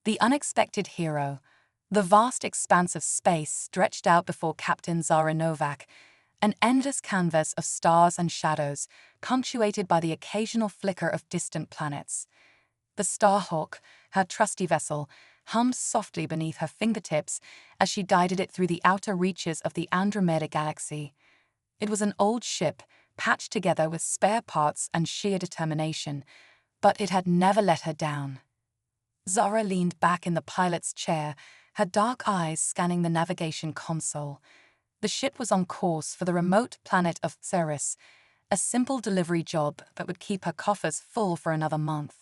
The unexpected hero. The vast expanse of space stretched out before Captain Zara Novak, an endless canvas of stars and shadows, punctuated by the occasional flicker of distant planets. The Starhawk, her trusty vessel, hummed softly beneath her fingertips as she guided it through the outer reaches of the Andromeda Galaxy. It was an old ship, patched together with spare parts and sheer determination, but it had never let her down. Zara leaned back in the pilot's chair, her dark eyes scanning the navigation console. The ship was on course for the remote planet of Ceres, a simple delivery job that would keep her coffers full for another month.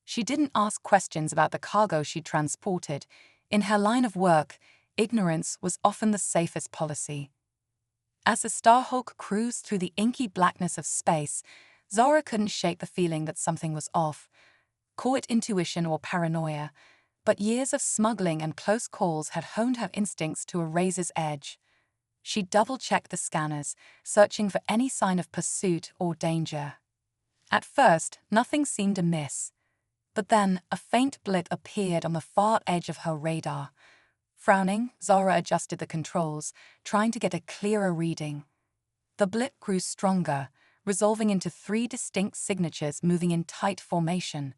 She didn't ask questions about the cargo she transported. In her line of work, ignorance was often the safest policy. As the Starhawk cruised through the inky blackness of space, Zara couldn't shake the feeling that something was off. Call it intuition or paranoia, but years of smuggling and close calls had honed her instincts to a razor's edge. She double-checked the scanners, searching for any sign of pursuit or danger. At first, nothing seemed amiss. But then, a faint blip appeared on the far edge of her radar. Frowning, Zara adjusted the controls, trying to get a clearer reading. The blip grew stronger, resolving into 3 distinct signatures moving in tight formation.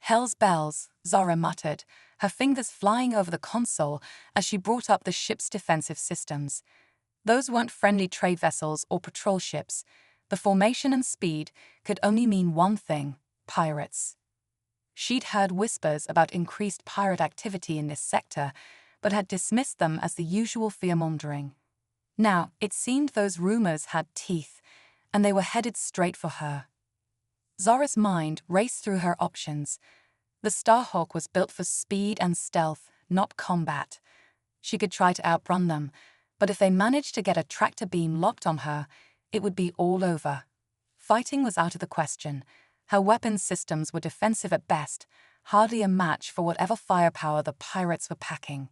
"Hell's bells," Zara muttered, her fingers flying over the console as she brought up the ship's defensive systems. Those weren't friendly trade vessels or patrol ships. The formation and speed could only mean one thing: pirates. She'd heard whispers about increased pirate activity in this sector, but had dismissed them as the usual fear-mongering. Now, it seemed those rumors had teeth, and they were headed straight for her. Zara's mind raced through her options. The Starhawk was built for speed and stealth, not combat. She could try to outrun them, but if they managed to get a tractor beam locked on her, it would be all over. Fighting was out of the question. Her weapons systems were defensive at best, hardly a match for whatever firepower the pirates were packing.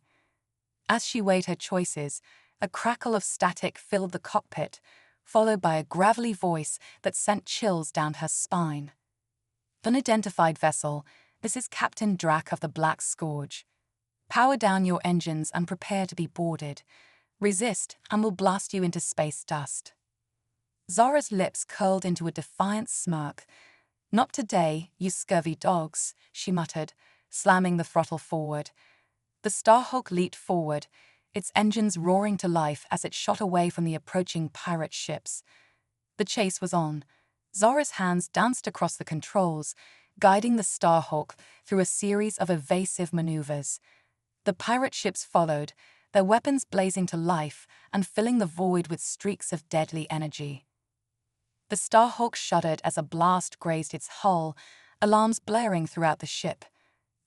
As she weighed her choices, a crackle of static filled the cockpit, followed by a gravelly voice that sent chills down her spine. "Unidentified vessel, this is Captain Drac of the Black Scourge. Power down your engines and prepare to be boarded. Resist, and we'll blast you into space dust." Zara's lips curled into a defiant smirk. "Not today, you scurvy dogs," she muttered, slamming the throttle forward. The Starhawk leaped forward, its engines roaring to life as it shot away from the approaching pirate ships. The chase was on. Zara's hands danced across the controls, guiding the Starhawk through a series of evasive maneuvers. The pirate ships followed, their weapons blazing to life and filling the void with streaks of deadly energy. The Starhawk shuddered as a blast grazed its hull, alarms blaring throughout the ship.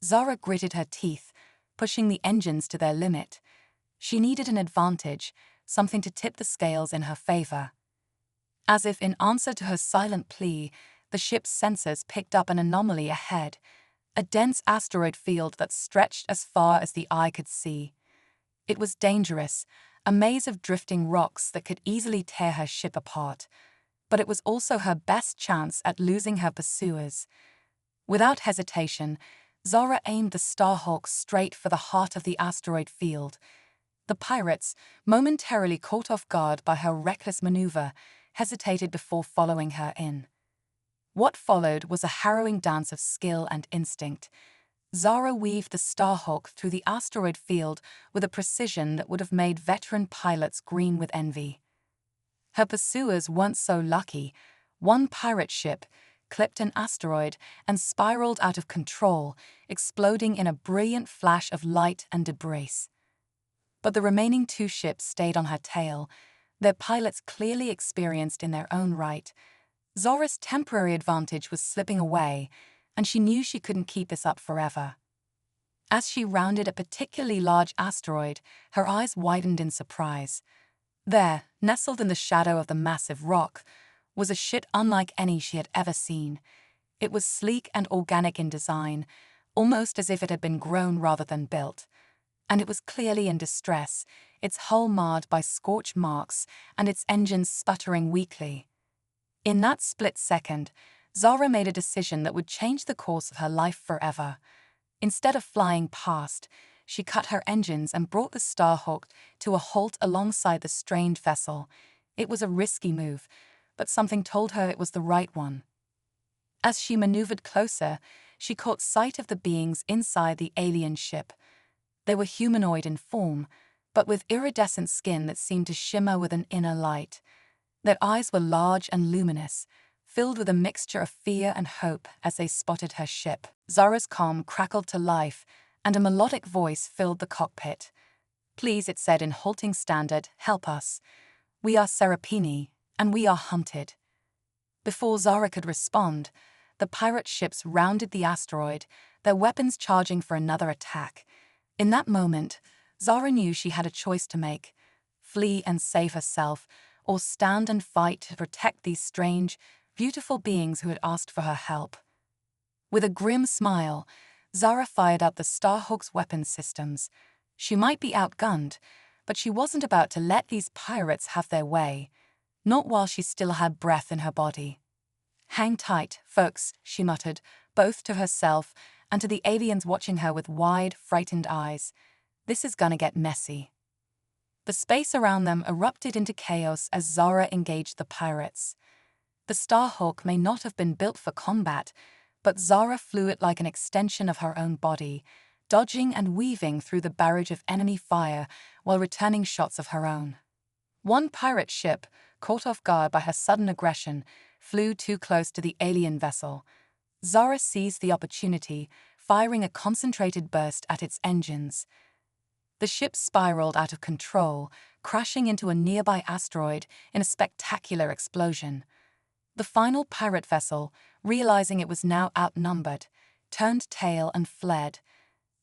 Zara gritted her teeth, pushing the engines to their limit. She needed an advantage, something to tip the scales in her favor. As if in answer to her silent plea, the ship's sensors picked up an anomaly ahead, a dense asteroid field that stretched as far as the eye could see. It was dangerous, a maze of drifting rocks that could easily tear her ship apart. But it was also her best chance at losing her pursuers. Without hesitation, Zara aimed the Starhawk straight for the heart of the asteroid field. The pirates, momentarily caught off guard by her reckless maneuver, hesitated before following her in. What followed was a harrowing dance of skill and instinct. Zara weaved the Starhawk through the asteroid field with a precision that would have made veteran pilots green with envy. Her pursuers weren't so lucky. One pirate ship clipped an asteroid and spiraled out of control, exploding in a brilliant flash of light and debris. But the remaining 2 ships stayed on her tail, their pilots clearly experienced in their own right. Zara's temporary advantage was slipping away, and she knew she couldn't keep this up forever. As she rounded a particularly large asteroid, her eyes widened in surprise. There, nestled in the shadow of the massive rock, was a ship unlike any she had ever seen. It was sleek and organic in design, almost as if it had been grown rather than built. And it was clearly in distress, its hull marred by scorch marks and its engines sputtering weakly. In that split second, Zara made a decision that would change the course of her life forever. Instead of flying past, she cut her engines and brought the Starhawk to a halt alongside the strange vessel. It was a risky move, but something told her it was the right one. As she maneuvered closer, she caught sight of the beings inside the alien ship. They were humanoid in form, but with iridescent skin that seemed to shimmer with an inner light. Their eyes were large and luminous, filled with a mixture of fear and hope as they spotted her ship. Zara's comm crackled to life, and a melodic voice filled the cockpit. "Please," it said in halting standard, "help us. We are Serapini, and we are hunted." Before Zara could respond, the pirate ships rounded the asteroid, their weapons charging for another attack. In that moment, Zara knew she had a choice to make: flee and save herself, or stand and fight to protect these strange, beautiful beings who had asked for her help. With a grim smile, Zara fired up the Starhawk's weapons systems. She might be outgunned, but she wasn't about to let these pirates have their way. Not while she still had breath in her body. "Hang tight, folks," she muttered, both to herself and to the aliens watching her with wide, frightened eyes. "This is gonna get messy." The space around them erupted into chaos as Zara engaged the pirates. The Starhawk may not have been built for combat, but Zara flew it like an extension of her own body, dodging and weaving through the barrage of enemy fire while returning shots of her own. One pirate ship, caught off guard by her sudden aggression, flew too close to the alien vessel. Zara seized the opportunity, firing a concentrated burst at its engines. The ship spiraled out of control, crashing into a nearby asteroid in a spectacular explosion. The final pirate vessel, realizing it was now outnumbered, turned tail and fled.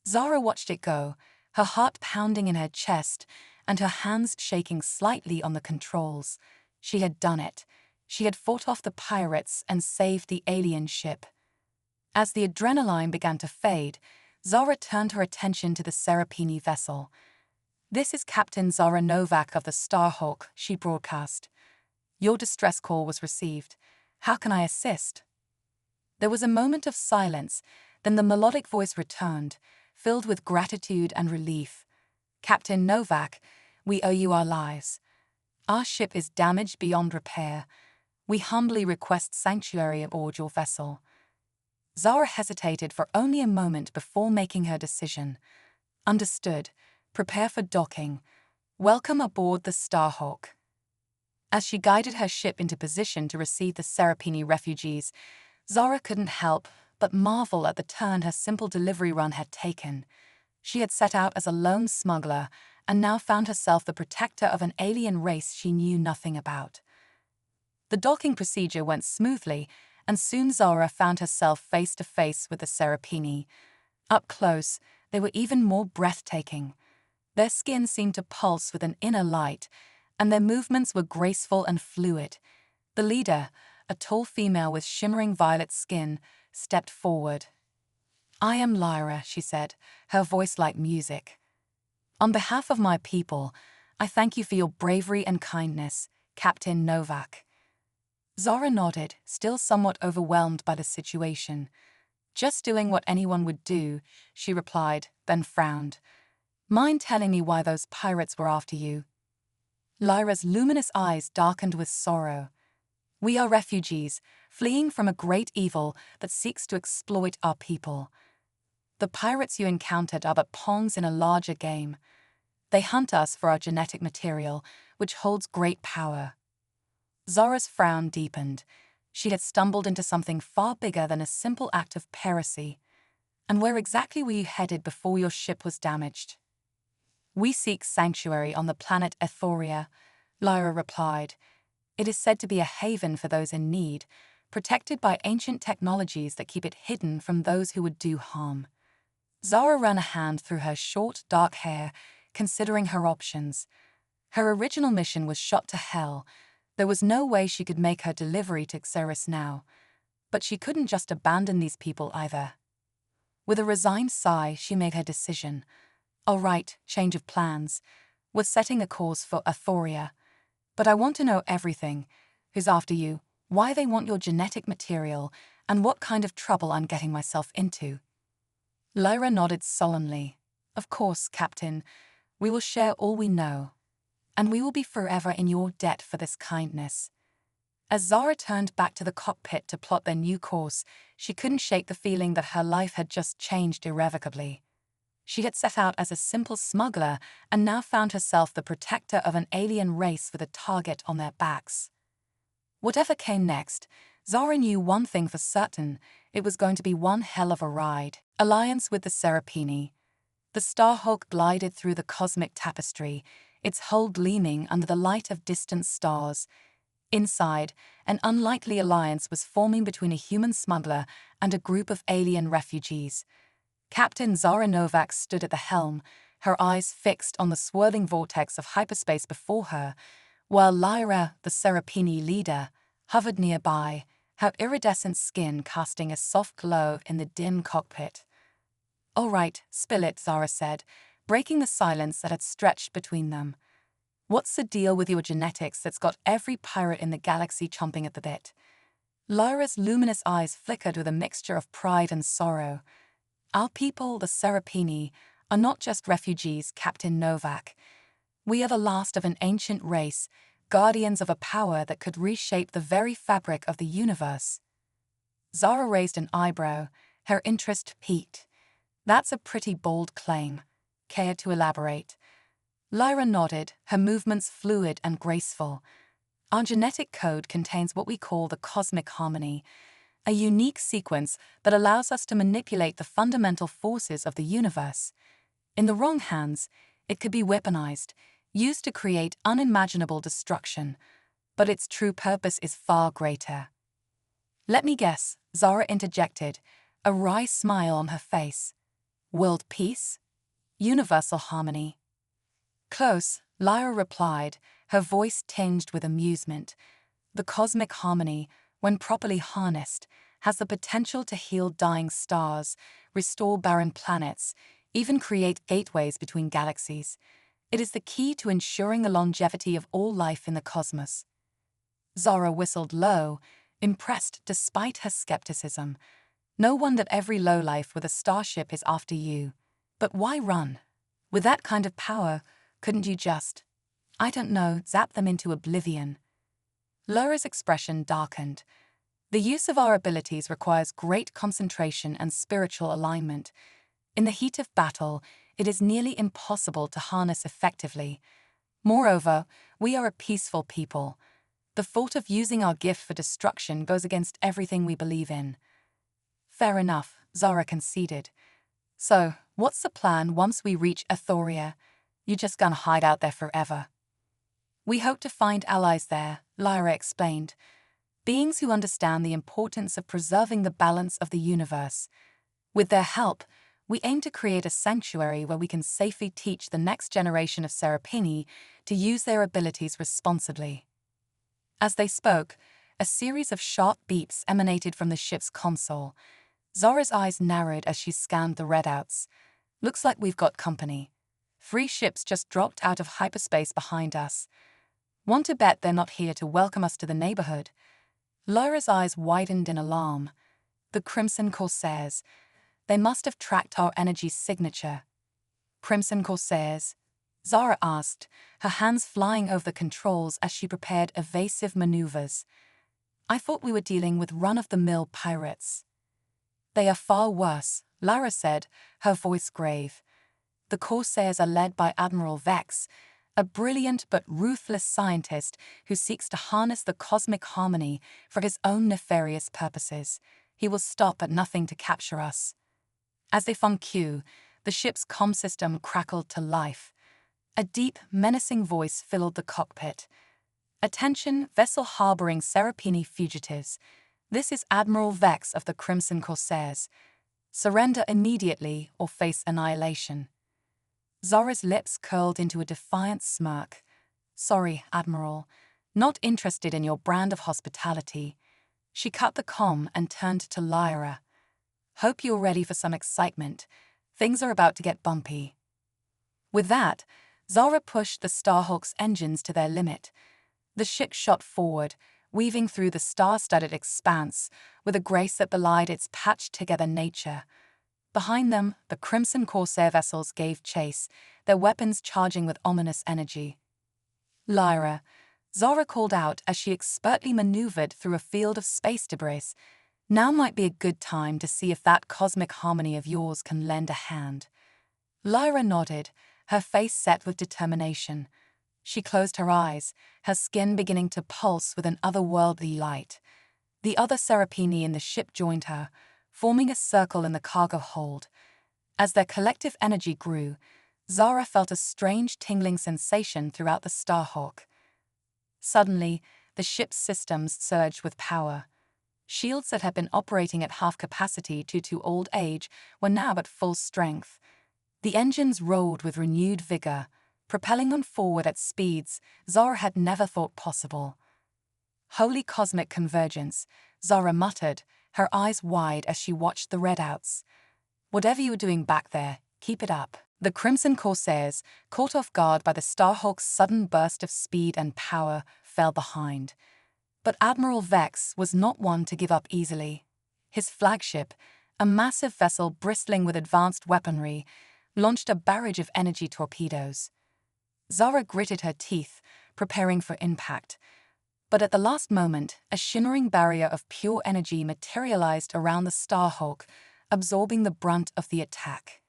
Zara watched it go, her heart pounding in her chest and her hands shaking slightly on the controls. She had done it. She had fought off the pirates and saved the alien ship. As the adrenaline began to fade, Zara turned her attention to the Serapini vessel. "This is Captain Zara Novak of the Starhawk," she broadcast. "Your distress call was received. How can I assist?" There was a moment of silence, then the melodic voice returned, filled with gratitude and relief. "Captain Novak, we owe you our lives. Our ship is damaged beyond repair. We humbly request sanctuary aboard your vessel." Zara hesitated for only a moment before making her decision. "Understood. Prepare for docking. Welcome aboard the Starhawk." As she guided her ship into position to receive the Serapini refugees, Zara couldn't help but marvel at the turn her simple delivery run had taken. She had set out as a lone smuggler and now found herself the protector of an alien race she knew nothing about. The docking procedure went smoothly, and soon Zara found herself face to face with the Serapini. Up close, they were even more breathtaking. Their skin seemed to pulse with an inner light, and their movements were graceful and fluid. The leader, a tall female with shimmering violet skin, stepped forward. "I am Lyra," she said, her voice like music. "On behalf of my people, I thank you for your bravery and kindness, Captain Novak." Zara nodded, still somewhat overwhelmed by the situation. "Just doing what anyone would do," she replied, then frowned. "Mind telling me why those pirates were after you?" Lyra's luminous eyes darkened with sorrow. "We are refugees, fleeing from a great evil that seeks to exploit our people. The pirates you encountered are but pawns in a larger game. They hunt us for our genetic material, which holds great power." Zara's frown deepened. She had stumbled into something far bigger than a simple act of piracy. "And where exactly were you headed before your ship was damaged?" "We seek sanctuary on the planet Ethoria," Lyra replied. "It is said to be a haven for those in need, protected by ancient technologies that keep it hidden from those who would do harm." Zara ran a hand through her short, dark hair, considering her options. Her original mission was shot to hell. There was no way she could make her delivery to Xeris now. But she couldn't just abandon these people either. With a resigned sigh, she made her decision. "All right, change of plans. We're setting a course for Ethoria. But I want to know everything. Who's after you, why they want your genetic material, and what kind of trouble I'm getting myself into." Lyra nodded solemnly. Of course, Captain. We will share all we know. And we will be forever in your debt for this kindness. As Zara turned back to the cockpit to plot their new course, she couldn't shake the feeling that her life had just changed irrevocably. She had set out as a simple smuggler and now found herself the protector of an alien race with a target on their backs. Whatever came next, Zara knew one thing for certain: it was going to be one hell of a ride. Alliance with the Serapini. The Starhawk glided through the cosmic tapestry, its hull gleaming under the light of distant stars. Inside, an unlikely alliance was forming between a human smuggler and a group of alien refugees. Captain Zara Novak stood at the helm, her eyes fixed on the swirling vortex of hyperspace before her, while Lyra, the Serapini leader, hovered nearby, her iridescent skin casting a soft glow in the dim cockpit. "All right, spill it," Zara said, breaking the silence that had stretched between them. "What's the deal with your genetics that's got every pirate in the galaxy chomping at the bit?" Lyra's luminous eyes flickered with a mixture of pride and sorrow. "Our people, the Serapini, are not just refugees, Captain Novak. We are the last of an ancient race, guardians of a power that could reshape the very fabric of the universe." Zara raised an eyebrow, her interest piqued. "That's a pretty bold claim. Care to elaborate?" Lyra nodded, her movements fluid and graceful. "Our genetic code contains what we call the cosmic harmony, a unique sequence that allows us to manipulate the fundamental forces of the universe. In the wrong hands, it could be weaponized, used to create unimaginable destruction, but its true purpose is far greater." "Let me guess," Zara interjected, a wry smile on her face. "World peace? Universal harmony?" "Close," Lyra replied, her voice tinged with amusement. "The cosmic harmony, when properly harnessed, has the potential to heal dying stars, restore barren planets, even create gateways between galaxies. It is the key to ensuring the longevity of all life in the cosmos." Zara whistled low, impressed despite her skepticism. "No wonder every lowlife with a starship is after you. But why run? With that kind of power, couldn't you just, I don't know, zap them into oblivion?" Lyra's expression darkened. "The use of our abilities requires great concentration and spiritual alignment. In the heat of battle, it is nearly impossible to harness effectively. Moreover, we are a peaceful people. The thought of using our gift for destruction goes against everything we believe in." "Fair enough," Zara conceded. "So, what's the plan once we reach Athoria? You just gonna hide out there forever?" "We hope to find allies there," Lyra explained. "Beings who understand the importance of preserving the balance of the universe. With their help, we aim to create a sanctuary where we can safely teach the next generation of Serapini to use their abilities responsibly." As they spoke, a series of sharp beeps emanated from the ship's console. Zara's eyes narrowed as she scanned the readouts. "Looks like we've got company. 3 ships just dropped out of hyperspace behind us. Want to bet they're not here to welcome us to the neighborhood?" Lyra's eyes widened in alarm. "The Crimson Corsairs. They must have tracked our energy signature." "Crimson Corsairs?" Zara asked, her hands flying over the controls as she prepared evasive maneuvers. "I thought we were dealing with run-of-the-mill pirates." "They are far worse," Lyra said, her voice grave. "The Corsairs are led by Admiral Vex, a brilliant but ruthless scientist who seeks to harness the cosmic harmony for his own nefarious purposes. He will stop at nothing to capture us." As they found cue, the ship's comm system crackled to life. A deep, menacing voice filled the cockpit. "Attention, vessel harboring Serapini fugitives. This is Admiral Vex of the Crimson Corsairs. Surrender immediately or face annihilation." Zara's lips curled into a defiant smirk. "Sorry, Admiral. Not interested in your brand of hospitality." She cut the comm and turned to Lyra. "Hope you're ready for some excitement. Things are about to get bumpy." With that, Zara pushed the Starhawk's engines to their limit. The ship shot forward, weaving through the star-studded expanse with a grace that belied its patched-together nature. Behind them, the Crimson Corsair vessels gave chase, their weapons charging with ominous energy. Lyra, Zara called out as she expertly maneuvered through a field of space debris. Now might be a good time to see if that cosmic harmony of yours can lend a hand. Lyra nodded, her face set with determination. She closed her eyes, her skin beginning to pulse with an otherworldly light. The other Serapini in the ship joined her, forming a circle in the cargo hold. As their collective energy grew, Zara felt a strange tingling sensation throughout the Starhawk. Suddenly, the ship's systems surged with power. Shields that had been operating at half capacity due to old age were now at full strength. The engines roared with renewed vigor, propelling on forward at speeds Zara had never thought possible. Holy cosmic convergence, Zara muttered, her eyes wide as she watched the readouts. Whatever you were doing back there, keep it up. The Crimson Corsairs, caught off guard by the Starhawk's sudden burst of speed and power, fell behind. But Admiral Vex was not one to give up easily. His flagship, a massive vessel bristling with advanced weaponry, launched a barrage of energy torpedoes. Zara gritted her teeth, preparing for impact. But at the last moment, a shimmering barrier of pure energy materialized around the Starhawk, absorbing the brunt of the attack.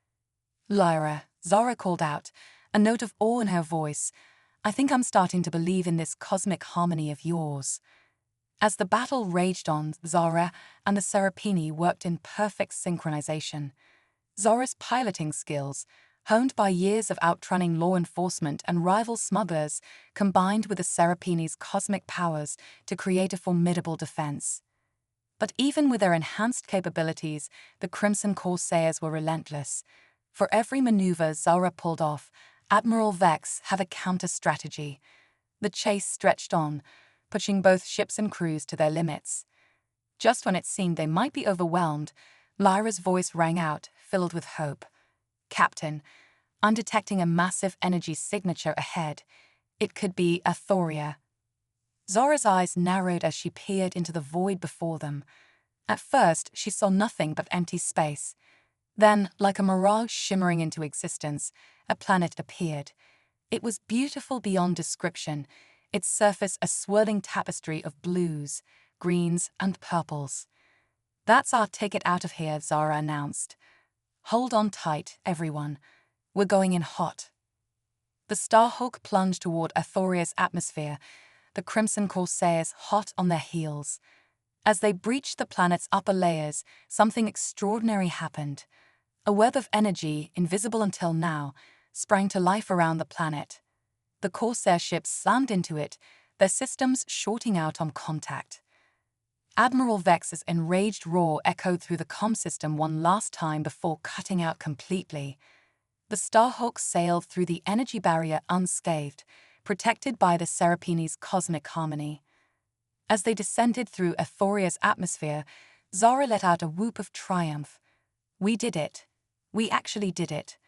Lyra, Zara called out, a note of awe in her voice. I think I'm starting to believe in this cosmic harmony of yours. As the battle raged on, Zara and the Serapini worked in perfect synchronization. Zara's piloting skills, honed by years of outrunning law enforcement and rival smugglers, combined with the Serapini's cosmic powers to create a formidable defense. But even with their enhanced capabilities, the Crimson Corsairs were relentless. For every maneuver Zara pulled off, Admiral Vex had a counter-strategy. The chase stretched on, pushing both ships and crews to their limits. Just when it seemed they might be overwhelmed, Lyra's voice rang out, filled with hope. Captain, I'm detecting a massive energy signature ahead. It could be Athoria. Zara's eyes narrowed as she peered into the void before them. At first, she saw nothing but empty space. Then, like a mirage shimmering into existence, a planet appeared. It was beautiful beyond description, its surface a swirling tapestry of blues, greens, and purples. That's our ticket out of here, Zara announced. Hold on tight, everyone. We're going in hot. The Starhawk plunged toward Athoria's atmosphere, the Crimson Corsairs hot on their heels. As they breached the planet's upper layers, something extraordinary happened. A web of energy, invisible until now, sprang to life around the planet. The Corsair ships slammed into it, their systems shorting out on contact. Admiral Vex's enraged roar echoed through the comm system one last time before cutting out completely. The Starhawk sailed through the energy barrier unscathed, protected by the Serapini's cosmic harmony. As they descended through Athoria's atmosphere, Zara let out a whoop of triumph. We did it. We actually did it.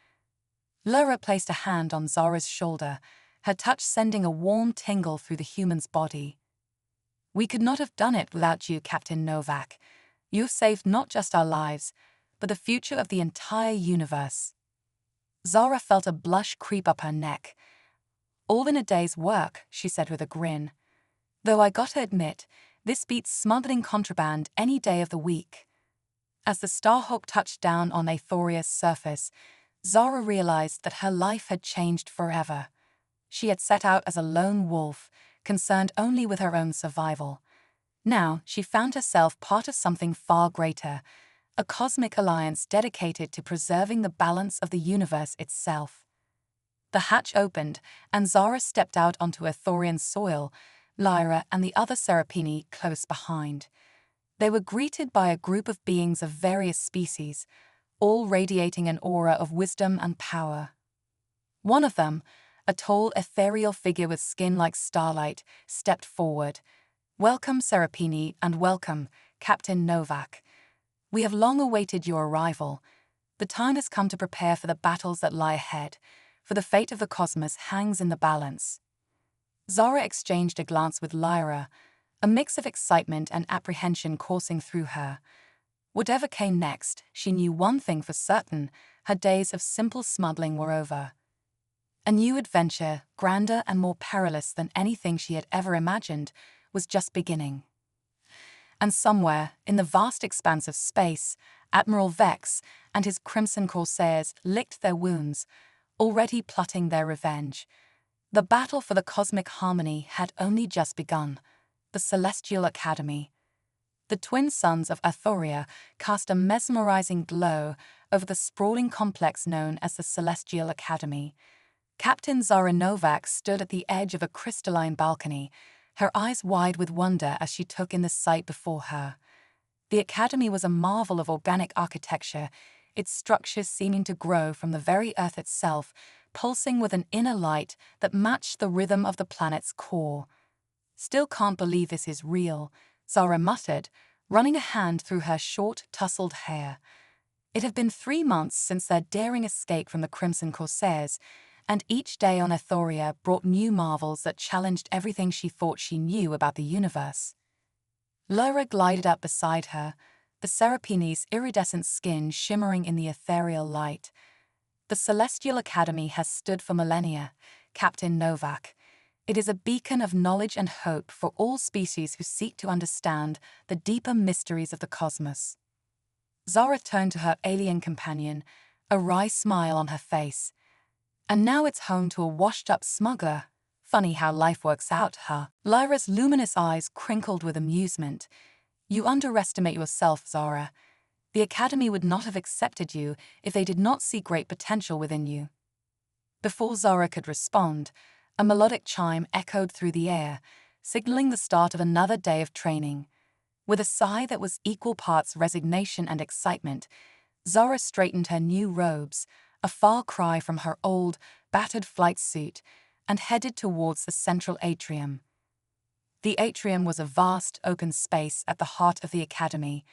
Lyra placed a hand on Zara's shoulder, her touch sending a warm tingle through the human's body. We could not have done it without you, Captain Novak. You've saved not just our lives, but the future of the entire universe. Zara felt a blush creep up her neck. All in a day's work, she said with a grin. Though I gotta admit, this beats smuggling contraband any day of the week. As the Starhawk touched down on Athoria's surface, Zara realized that her life had changed forever. She had set out as a lone wolf, concerned only with her own survival. Now she found herself part of something far greater, a cosmic alliance dedicated to preserving the balance of the universe itself. The hatch opened, and Zara stepped out onto Athorian soil, Lyra and the other Serapini close behind. They were greeted by a group of beings of various species, all radiating an aura of wisdom and power. One of them, a tall, ethereal figure with skin like starlight, stepped forward. Welcome, Serapini, and welcome, Captain Novak. We have long awaited your arrival. The time has come to prepare for the battles that lie ahead, for the fate of the cosmos hangs in the balance. Zara exchanged a glance with Lyra, a mix of excitement and apprehension coursing through her. Whatever came next, she knew one thing for certain: her days of simple smuggling were over. A new adventure, grander and more perilous than anything she had ever imagined, was just beginning. And somewhere, in the vast expanse of space, Admiral Vex and his crimson corsairs licked their wounds, already plotting their revenge. The battle for the cosmic harmony had only just begun. The Celestial Academy. The twin suns of Athoria cast a mesmerizing glow over the sprawling complex known as the Celestial Academy. Captain Zara Novak stood at the edge of a crystalline balcony, her eyes wide with wonder as she took in the sight before her. The academy was a marvel of organic architecture, its structures seeming to grow from the very earth itself, pulsing with an inner light that matched the rhythm of the planet's core. "Still can't believe this is real," Zara muttered, running a hand through her short, tousled hair. It had been 3 months since their daring escape from the Crimson Corsairs, and each day on Athoria brought new marvels that challenged everything she thought she knew about the universe. Lyra glided up beside her, the Serapini's iridescent skin shimmering in the ethereal light. "The Celestial Academy has stood for millennia, Captain Novak. It is a beacon of knowledge and hope for all species who seek to understand the deeper mysteries of the cosmos." Zara turned to her alien companion, a wry smile on her face. "And now it's home to a washed-up smuggler. Funny how life works out, huh?" Lyra's luminous eyes crinkled with amusement. "You underestimate yourself, Zara. The Academy would not have accepted you if they did not see great potential within you." Before Zara could respond, a melodic chime echoed through the air, signaling the start of another day of training. With a sigh that was equal parts resignation and excitement, Zara straightened her new robes, a far cry from her old, battered flight suit, and headed towards the central atrium. The atrium was a vast, open space at the heart of the academy.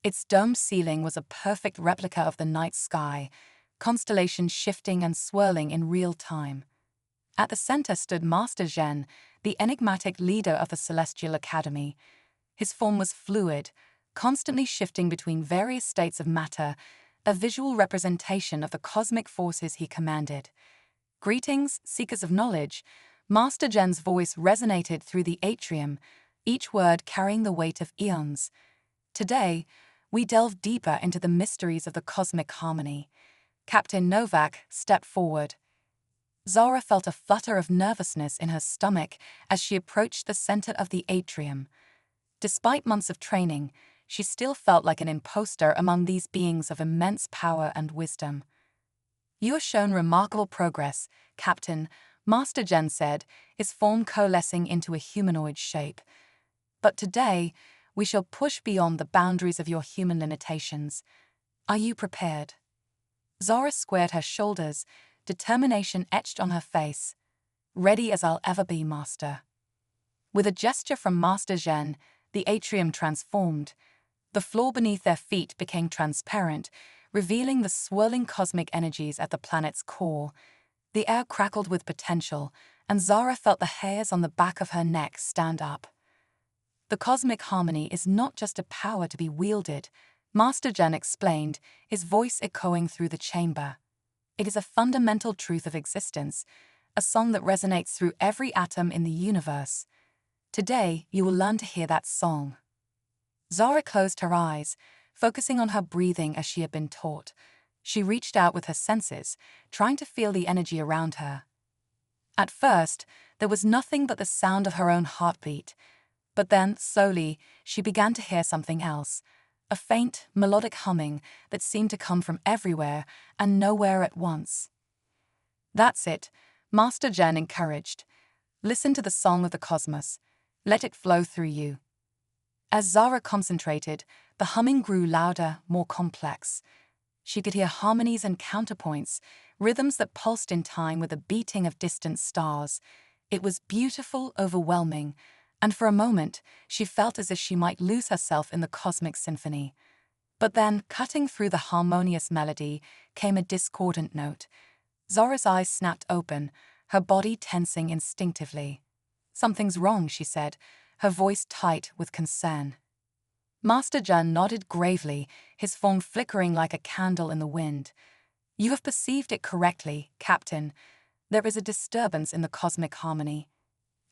Its domed ceiling was a perfect replica of the night sky, constellations shifting and swirling in real time. At the center stood Master Zhen, the enigmatic leader of the Celestial Academy. His form was fluid, constantly shifting between various states of matter, a visual representation of the cosmic forces he commanded. "Greetings, seekers of knowledge." Master Zhen's voice resonated through the atrium, each word carrying the weight of eons. "Today, we delve deeper into the mysteries of the cosmic harmony." Captain Novak stepped forward. Zara felt a flutter of nervousness in her stomach as she approached the center of the atrium. Despite months of training, she still felt like an imposter among these beings of immense power and wisdom. "You have shown remarkable progress, Captain," Master Zhen said, his form coalescing into a humanoid shape. "But today, we shall push beyond the boundaries of your human limitations. Are you prepared?" Zara squared her shoulders, determination etched on her face. "Ready as I'll ever be, Master." With a gesture from Master Zhen, the atrium transformed. The floor beneath their feet became transparent, revealing the swirling cosmic energies at the planet's core. The air crackled with potential, and Zara felt the hairs on the back of her neck stand up. "The cosmic harmony is not just a power to be wielded," Master Zhen explained, his voice echoing through the chamber. "It is a fundamental truth of existence, a song that resonates through every atom in the universe. Today, you will learn to hear that song." Zara closed her eyes, focusing on her breathing as she had been taught. She reached out with her senses, trying to feel the energy around her. At first, there was nothing but the sound of her own heartbeat. But then, slowly, she began to hear something else, a faint, melodic humming that seemed to come from everywhere and nowhere at once. "That's it," Master Zhen encouraged. "Listen to the song of the cosmos. Let it flow through you." As Zara concentrated, the humming grew louder, more complex. She could hear harmonies and counterpoints, rhythms that pulsed in time with the beating of distant stars. It was beautiful, overwhelming, and for a moment, she felt as if she might lose herself in the cosmic symphony. But then, cutting through the harmonious melody, came a discordant note. Zara's eyes snapped open, her body tensing instinctively. "Something's wrong," she said, her voice tight with concern. Master Jen nodded gravely, his form flickering like a candle in the wind. You have perceived it correctly, Captain. There is a disturbance in the cosmic harmony.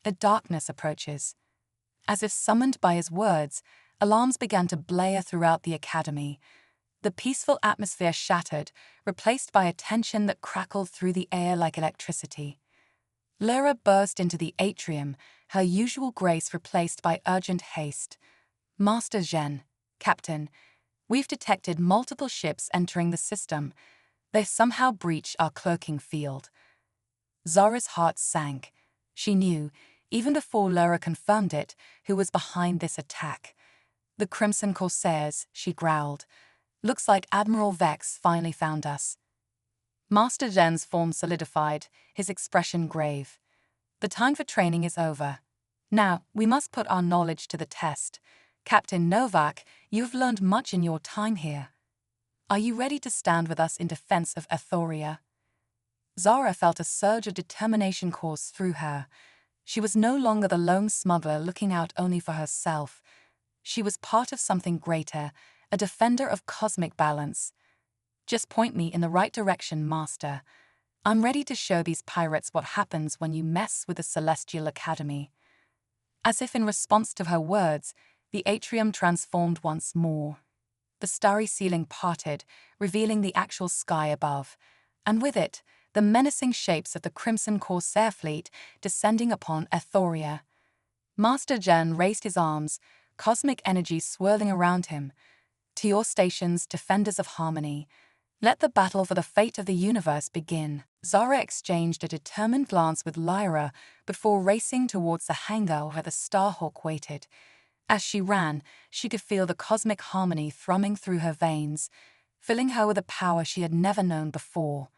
A darkness approaches. As if summoned by his words, alarms began to blare throughout the academy. The peaceful atmosphere shattered, replaced by a tension that crackled through the air like electricity. Lyra burst into the atrium, her usual grace replaced by urgent haste. Master Jen, Captain, we've detected multiple ships entering the system. They've somehow breached our cloaking field. Zara's heart sank. She knew, even before Lyra confirmed it, who was behind this attack. The Crimson Corsairs, she growled. Looks like Admiral Vex finally found us. Master Jen's form solidified, his expression grave. The time for training is over. Now, we must put our knowledge to the test. Captain Novak, you've learned much in your time here. Are you ready to stand with us in defense of Ethoria? Zara felt a surge of determination course through her. She was no longer the lone smuggler looking out only for herself. She was part of something greater, a defender of cosmic balance. Just point me in the right direction, Master. I'm ready to show these pirates what happens when you mess with the Celestial Academy. As if in response to her words, the atrium transformed once more. The starry ceiling parted, revealing the actual sky above, and with it, the menacing shapes of the Crimson Corsair fleet descending upon Ethoria. Master Jen raised his arms, cosmic energy swirling around him. To your stations, defenders of harmony. Let the battle for the fate of the universe begin. Zara exchanged a determined glance with Lyra before racing towards the hangar where the Starhawk waited. As she ran, she could feel the cosmic harmony thrumming through her veins, filling her with a power she had never known before.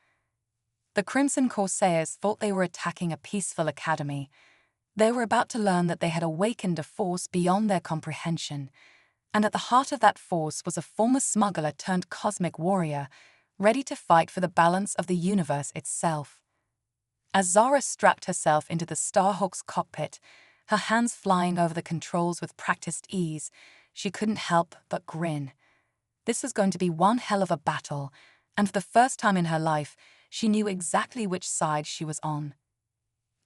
The Crimson Corsairs thought they were attacking a peaceful academy. They were about to learn that they had awakened a force beyond their comprehension, and at the heart of that force was a former smuggler turned cosmic warrior, ready to fight for the balance of the universe itself. As Zara strapped herself into the Starhawk's cockpit, her hands flying over the controls with practiced ease, she couldn't help but grin. This was going to be one hell of a battle, and for the first time in her life, she knew exactly which side she was on.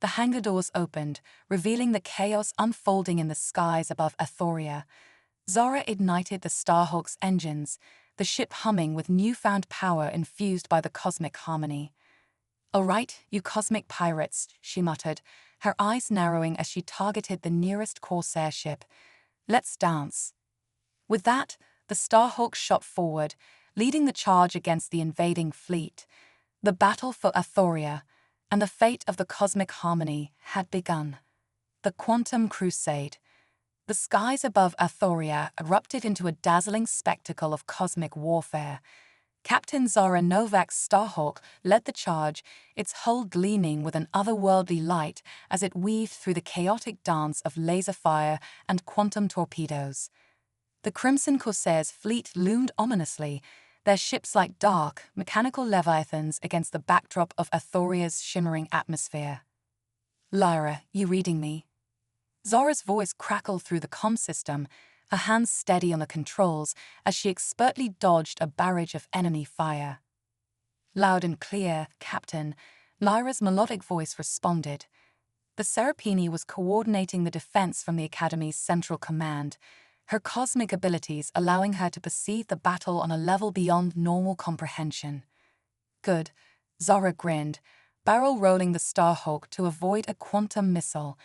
The hangar doors opened, revealing the chaos unfolding in the skies above Ethoria. Zara ignited the Starhawk's engines, the ship humming with newfound power infused by the cosmic harmony. "All right, you cosmic pirates," she muttered, her eyes narrowing as she targeted the nearest Corsair ship. "Let's dance." With that, the Starhawk shot forward, leading the charge against the invading fleet. The battle for Ethoria and the fate of the cosmic harmony had begun. The Quantum Crusade. The skies above Ethoria erupted into a dazzling spectacle of cosmic warfare. Captain Zara Novak's Starhawk led the charge, its hull gleaming with an otherworldly light as it weaved through the chaotic dance of laser fire and quantum torpedoes. The Crimson Corsair's fleet loomed ominously, their ships like dark, mechanical leviathans against the backdrop of Ethoria's shimmering atmosphere. "Lyra, you reading me?" Zara's voice crackled through the comm system, her hands steady on the controls as she expertly dodged a barrage of enemy fire. "Loud and clear, Captain," Lyra's melodic voice responded. The Serapini was coordinating the defense from the Academy's central command, her cosmic abilities allowing her to perceive the battle on a level beyond normal comprehension. "Good," Zara grinned, barrel rolling the Starhawk to avoid a quantum missile.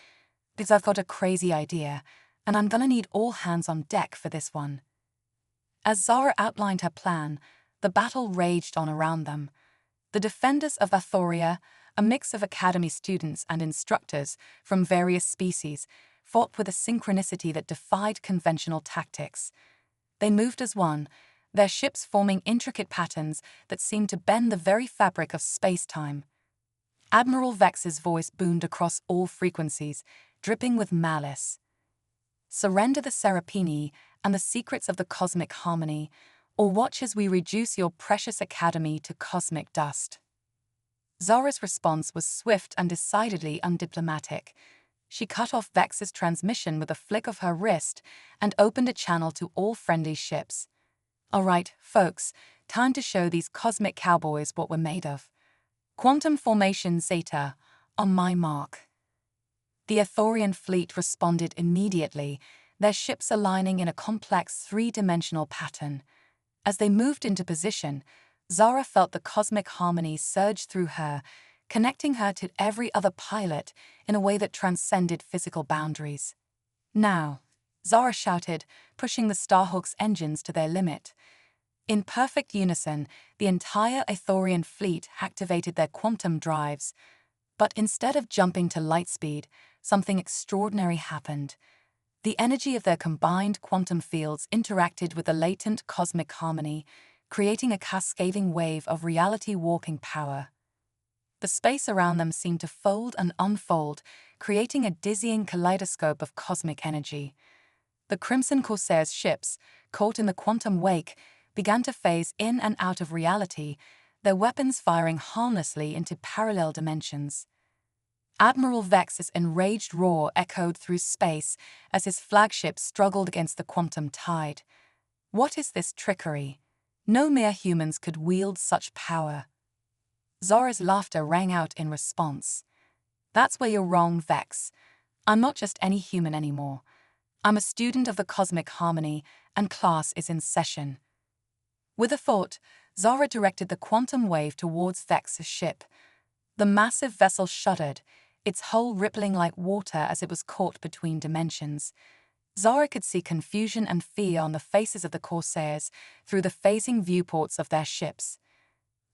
"Because I've got a crazy idea, and I'm gonna need all hands on deck for this one." As Zara outlined her plan, the battle raged on around them. The defenders of Ethoria, a mix of Academy students and instructors from various species, fought with a synchronicity that defied conventional tactics. They moved as one, their ships forming intricate patterns that seemed to bend the very fabric of space-time. Admiral Vex's voice boomed across all frequencies, dripping with malice. "Surrender the Serapini and the secrets of the cosmic harmony, or watch as we reduce your precious academy to cosmic dust." Zara's response was swift and decidedly undiplomatic. She cut off Vex's transmission with a flick of her wrist and opened a channel to all friendly ships. All right, folks, time to show these cosmic cowboys what we're made of. Quantum formation Zeta, on my mark. The Ithorian fleet responded immediately, their ships aligning in a complex three-dimensional pattern. As they moved into position, Zara felt the cosmic harmony surge through her, connecting her to every other pilot in a way that transcended physical boundaries. Now, Zara shouted, pushing the Starhawk's engines to their limit. In perfect unison, the entire Ithorian fleet activated their quantum drives. But instead of jumping to light speed, something extraordinary happened. The energy of their combined quantum fields interacted with the latent cosmic harmony, creating a cascading wave of reality-warping power. The space around them seemed to fold and unfold, creating a dizzying kaleidoscope of cosmic energy. The Crimson Corsair's ships, caught in the quantum wake, began to phase in and out of reality, their weapons firing harmlessly into parallel dimensions. Admiral Vex's enraged roar echoed through space as his flagship struggled against the quantum tide. What is this trickery? No mere humans could wield such power. Zora's laughter rang out in response. That's where you're wrong, Vex. I'm not just any human anymore. I'm a student of the cosmic harmony, and class is in session. With a thought, Zora directed the quantum wave towards Vex's ship. The massive vessel shuddered, its hull rippling like water as it was caught between dimensions. Zora could see confusion and fear on the faces of the Corsairs through the phasing viewports of their ships.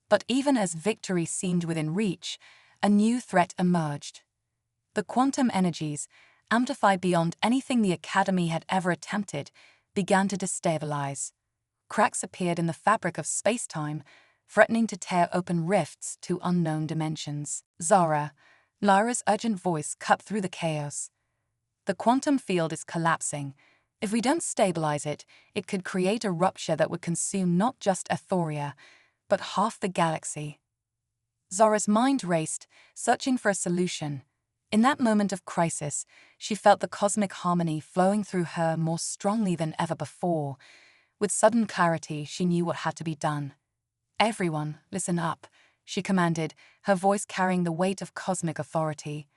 But even as victory seemed within reach, a new threat emerged. The quantum energies, amplified beyond anything the Academy had ever attempted, began to destabilize. Cracks appeared in the fabric of space-time, threatening to tear open rifts to unknown dimensions. Zara, Lyra's urgent voice cut through the chaos. The quantum field is collapsing. If we don't stabilize it, it could create a rupture that would consume not just Ethoria, but half the galaxy. Zora's mind raced, searching for a solution. In that moment of crisis, she felt the cosmic harmony flowing through her more strongly than ever before. With sudden clarity, she knew what had to be done. Everyone, listen up, she commanded, her voice carrying the weight of cosmic authority.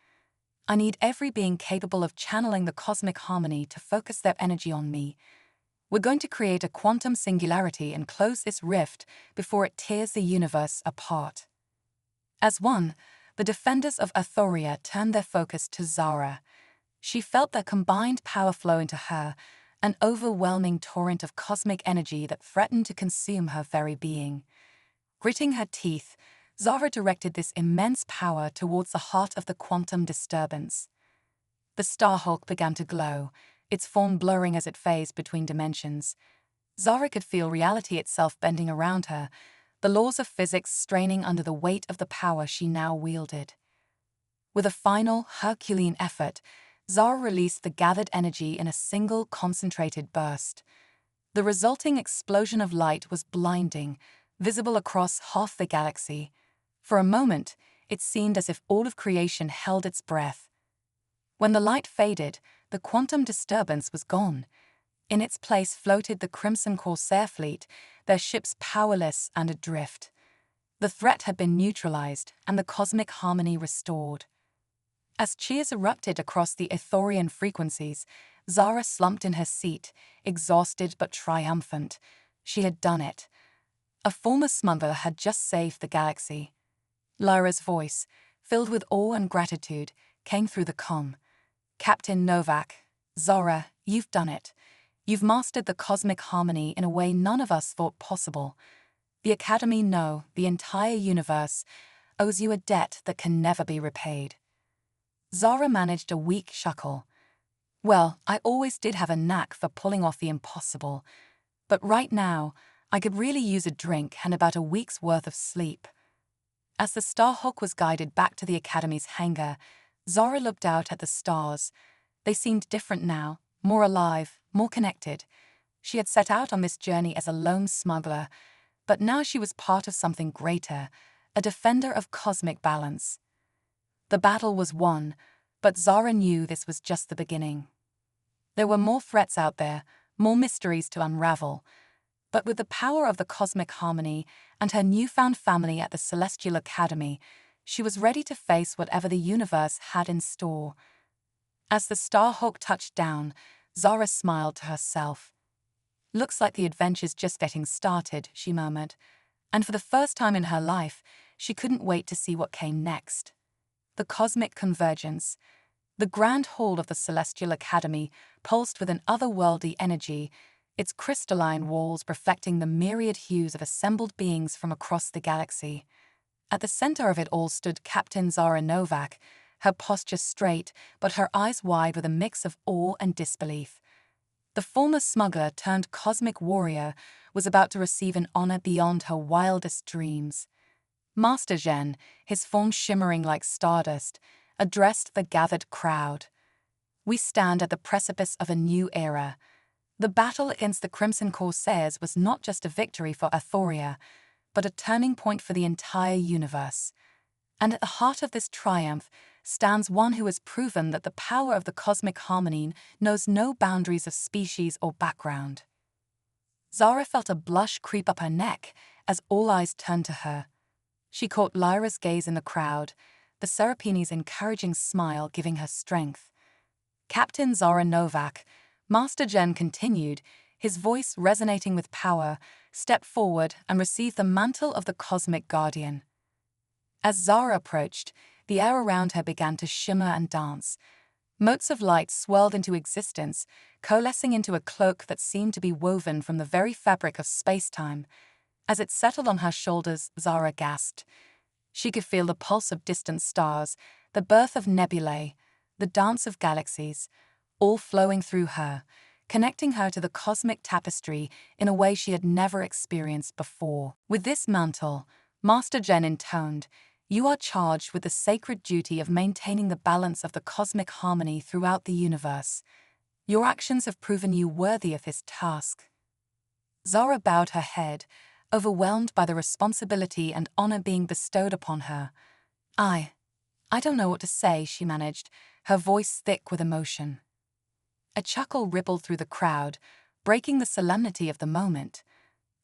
I need every being capable of channeling the cosmic harmony to focus their energy on me. We're going to create a quantum singularity and close this rift before it tears the universe apart. As one, the defenders of Ethoria turned their focus to Zara. She felt their combined power flow into her, an overwhelming torrent of cosmic energy that threatened to consume her very being. Gritting her teeth, Zara directed this immense power towards the heart of the quantum disturbance. The Starhawk began to glow, its form blurring as it phased between dimensions. Zara could feel reality itself bending around her, the laws of physics straining under the weight of the power she now wielded. With a final, Herculean effort, Zara released the gathered energy in a single, concentrated burst. The resulting explosion of light was blinding, visible across half the galaxy. For a moment, it seemed as if all of creation held its breath. When the light faded, the quantum disturbance was gone. In its place floated the Crimson Corsair fleet, their ships powerless and adrift. The threat had been neutralized and the cosmic harmony restored. As cheers erupted across the Ithorian frequencies, Zara slumped in her seat, exhausted but triumphant. She had done it. A former smuggler had just saved the galaxy. Lyra's voice, filled with awe and gratitude, came through the comm. Captain Novak, Zara, you've done it. You've mastered the cosmic harmony in a way none of us thought possible. The Academy, no, the entire universe, owes you a debt that can never be repaid. Zara managed a weak chuckle. Well, I always did have a knack for pulling off the impossible. But right now, I could really use a drink and about a week's worth of sleep. As the Starhawk was guided back to the Academy's hangar, Zara looked out at the stars. They seemed different now, more alive, more connected. She had set out on this journey as a lone smuggler, but now she was part of something greater, a defender of cosmic balance. The battle was won. But Zara knew this was just the beginning. There were more threats out there, more mysteries to unravel. But with the power of the cosmic harmony and her newfound family at the Celestial Academy, she was ready to face whatever the universe had in store. As the Starhawk touched down, Zara smiled to herself. "Looks like the adventure's just getting started," she murmured. And for the first time in her life, she couldn't wait to see what came next. The cosmic convergence. The grand hall of the Celestial Academy pulsed with an otherworldly energy, its crystalline walls reflecting the myriad hues of assembled beings from across the galaxy. At the center of it all stood Captain Zara Novak, her posture straight, but her eyes wide with a mix of awe and disbelief. The former smuggler turned cosmic warrior was about to receive an honor beyond her wildest dreams. Master Zhen, his form shimmering like stardust, addressed the gathered crowd. "We stand at the precipice of a new era. The battle against the Crimson Corsairs was not just a victory for Athoria, but a turning point for the entire universe. And at the heart of this triumph stands one who has proven that the power of the cosmic harmony knows no boundaries of species or background." Zara felt a blush creep up her neck as all eyes turned to her. She caught Lyra's gaze in the crowd, the Serapini's encouraging smile giving her strength. "Captain Zara Novak," Master Zhen continued, his voice resonating with power, stepped forward and received the mantle of the Cosmic Guardian. As Zara approached, the air around her began to shimmer and dance. Motes of light swirled into existence, coalescing into a cloak that seemed to be woven from the very fabric of space-time. As it settled on her shoulders, Zara gasped. She could feel the pulse of distant stars, the birth of nebulae, the dance of galaxies, all flowing through her, connecting her to the cosmic tapestry in a way she had never experienced before. "With this mantle," Master Zhen intoned, "you are charged with the sacred duty of maintaining the balance of the cosmic harmony throughout the universe. Your actions have proven you worthy of this task." Zara bowed her head, overwhelmed by the responsibility and honor being bestowed upon her. I don't know what to say," she managed, her voice thick with emotion. A chuckle rippled through the crowd, breaking the solemnity of the moment.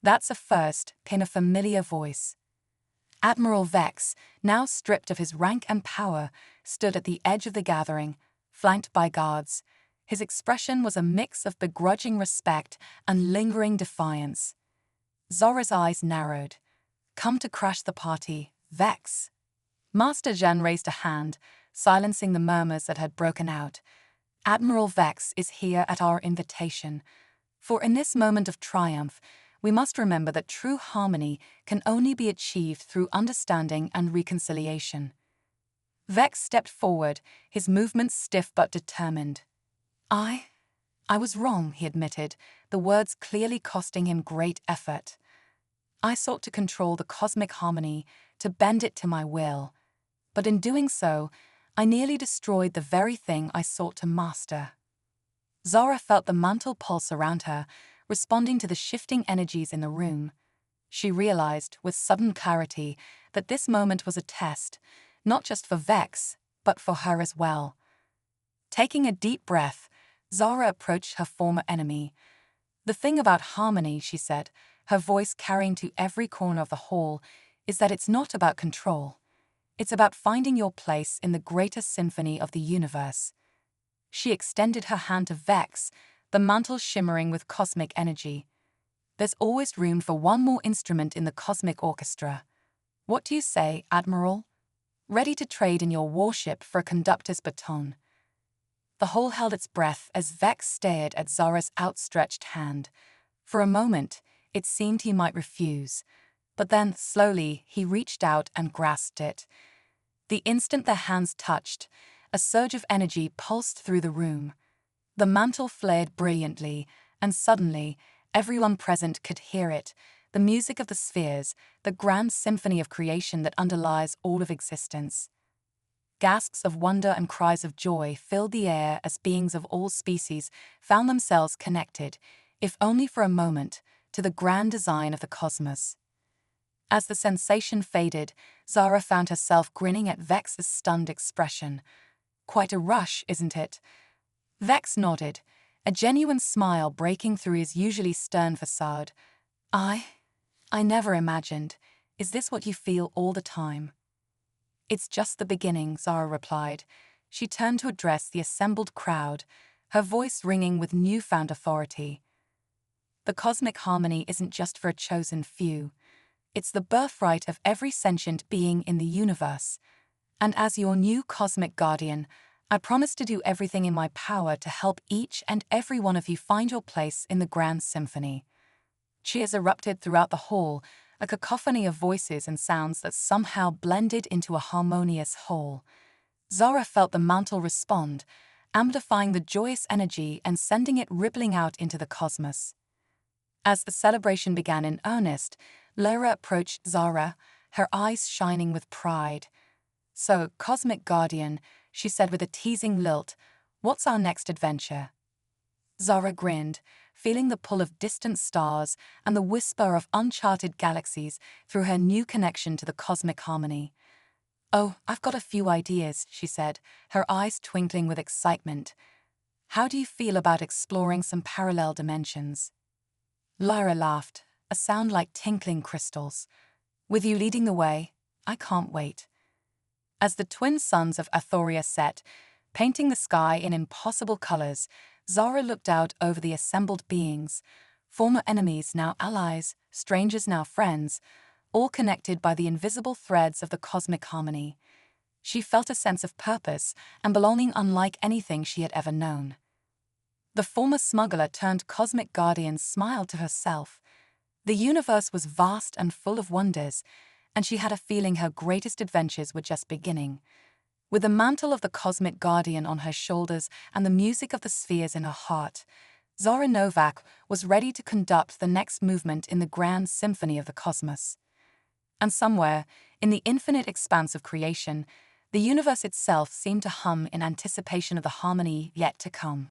"That's a first," came a familiar voice. Admiral Vex, now stripped of his rank and power, stood at the edge of the gathering, flanked by guards. His expression was a mix of begrudging respect and lingering defiance. Zara's eyes narrowed. "Come to crash the party, Vex." Master Zhen raised a hand, silencing the murmurs that had broken out. "Admiral Vex is here at our invitation. For in this moment of triumph, we must remember that true harmony can only be achieved through understanding and reconciliation." Vex stepped forward, his movements stiff but determined. I was wrong," he admitted, the words clearly costing him great effort. "I sought to control the cosmic harmony, to bend it to my will. But in doing so, I nearly destroyed the very thing I sought to master." Zara felt the mantle pulse around her, responding to the shifting energies in the room. She realized, with sudden clarity, that this moment was a test, not just for Vex, but for her as well. Taking a deep breath, Zara approached her former enemy. "The thing about harmony," she said, her voice carrying to every corner of the hall, "is that it's not about control. It's about finding your place in the greater symphony of the universe." She extended her hand to Vex, the mantle shimmering with cosmic energy. "There's always room for one more instrument in the cosmic orchestra. What do you say, Admiral? Ready to trade in your warship for a conductor's baton?" The hall held its breath as Vex stared at Zara's outstretched hand. For a moment, it seemed he might refuse, but then, slowly, he reached out and grasped it. The instant their hands touched, a surge of energy pulsed through the room. The mantle flared brilliantly, and suddenly, everyone present could hear it, the music of the spheres, the grand symphony of creation that underlies all of existence. Gasps of wonder and cries of joy filled the air as beings of all species found themselves connected, if only for a moment, to the grand design of the cosmos. As the sensation faded, Zara found herself grinning at Vex's stunned expression. quite a rush, isn't it? Vex nodded, a genuine smile breaking through his usually stern facade. I never imagined. Is this what you feel all the time? It's just the beginning, Zara replied. She turned to address the assembled crowd, her voice ringing with newfound authority. The cosmic harmony isn't just for a chosen few. It's the birthright of every sentient being in the universe. And as your new cosmic guardian, I promise to do everything in my power to help each and every one of you find your place in the grand symphony. Cheers erupted throughout the hall, a cacophony of voices and sounds that somehow blended into a harmonious whole. Zara felt the mantle respond, amplifying the joyous energy and sending it rippling out into the cosmos. As the celebration began in earnest, Lyra approached Zara, her eyes shining with pride. "So, Cosmic Guardian," she said with a teasing lilt, "what's our next adventure?" Zara grinned, feeling the pull of distant stars and the whisper of uncharted galaxies through her new connection to the cosmic harmony. "Oh, I've got a few ideas," she said, her eyes twinkling with excitement. "How do you feel about exploring some parallel dimensions?" Lyra laughed, a sound like tinkling crystals. "With you leading the way, I can't wait." As the twin suns of Athoria set, painting the sky in impossible colors, Zara looked out over the assembled beings, former enemies now allies, strangers now friends, all connected by the invisible threads of the cosmic harmony. She felt a sense of purpose and belonging unlike anything she had ever known. The former smuggler turned cosmic guardian smiled to herself. The universe was vast and full of wonders, and she had a feeling her greatest adventures were just beginning. With the mantle of the cosmic guardian on her shoulders and the music of the spheres in her heart, Zara Novak was ready to conduct the next movement in the grand symphony of the cosmos. And somewhere, in the infinite expanse of creation, the universe itself seemed to hum in anticipation of the harmony yet to come.